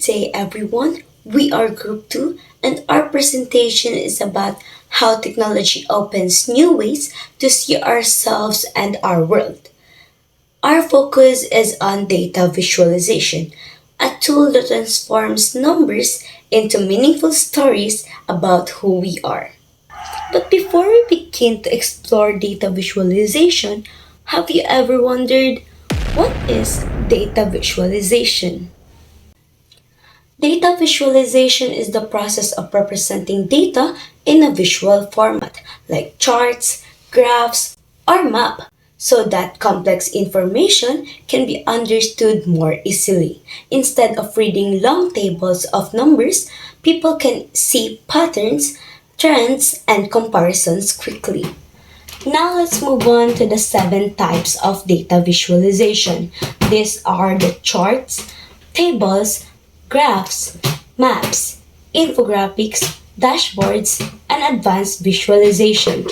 day, everyone. We are Group 2, and our presentation is about how technology opens new ways to see ourselves and our world. Our focus is on data visualization, a tool that transforms numbers into meaningful stories about who we are. But before we begin to explore data visualization, have you ever wondered what is data visualization? Data visualization is the process of representing data in a visual format, like charts, graphs, or map, so that complex information can be understood more easily. Instead of reading long tables of numbers, people can see patterns, trends, and comparisons quickly. Now let's move on to the seven types of data visualization. These are the charts, tables, graphs, maps, infographics, dashboards, and advanced visualization.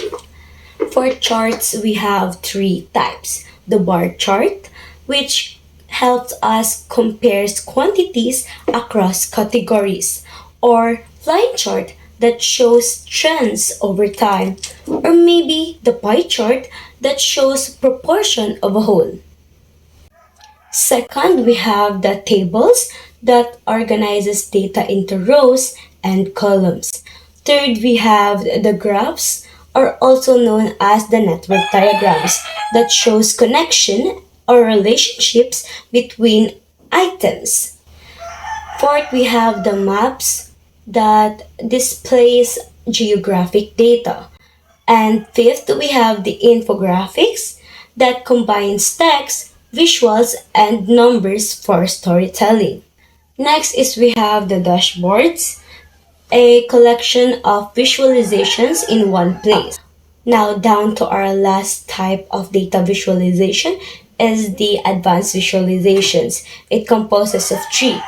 For charts, we have three types. The bar chart, which helps us compare quantities across categories, or line chart that shows trends over time, or maybe the pie chart that shows proportion of a whole. Second, we have the tables that organizes data into rows and columns. Third, we have the graphs, or also known as the network diagrams, that shows connection or relationships between items. Fourth, we have the maps that displays geographic data. And fifth, we have the infographics that combines text, visuals, and numbers for storytelling. Next is we have the dashboards, a collection of visualizations in one place. Now down to our last type of data visualization is the advanced visualizations. It composes of three.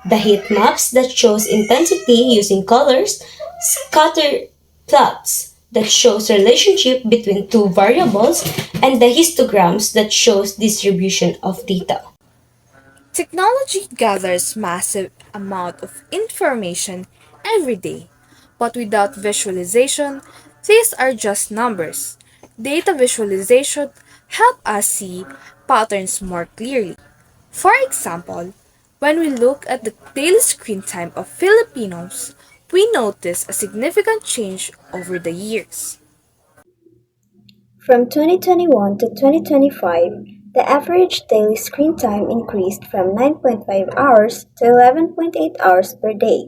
The heat maps that shows intensity using colors, scatter plots that shows relationship between two variables, and the histograms that shows distribution of data. Technology gathers massive amount of information every day, but without visualization, these are just numbers. Data visualization help us see patterns more clearly. For example, when we look at the daily screen time of Filipinos, we notice a significant change over the years. From 2021 to 2025, the average daily screen time increased from 9.5 hours to 11.8 hours per day.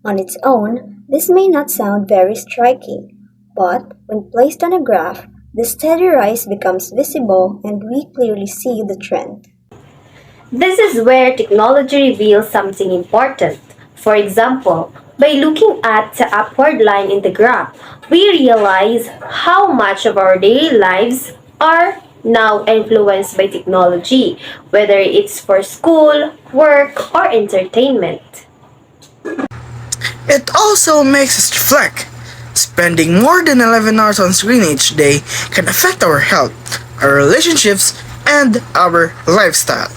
On its own, this may not sound very striking, but when placed on a graph, the steady rise becomes visible and we clearly see the trend. This is where technology reveals something important. For example, by looking at the upward line in the graph, we realize how much of our daily lives are now influenced by technology, whether it's for school, work, or entertainment. It also makes us reflect. Spending more than 11 hours on screen each day can affect our health, our relationships, and our lifestyle.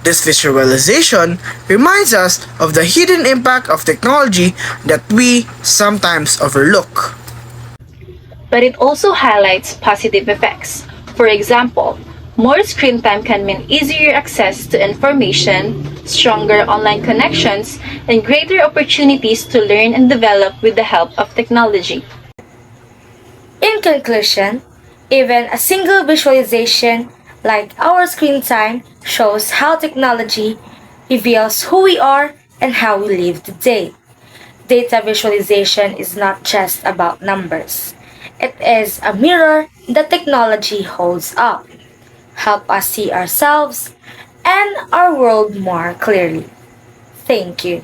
This visualization reminds us of the hidden impact of technology that we sometimes overlook. But it also highlights positive effects. For example, more screen time can mean easier access to information, stronger online connections, and greater opportunities to learn and develop with the help of technology. In conclusion, even a single visualization like our screen time shows how technology reveals who we are and how we live today. Data visualization is not just about numbers. It is a mirror that technology holds up, help us see ourselves and our world more clearly. Thank you.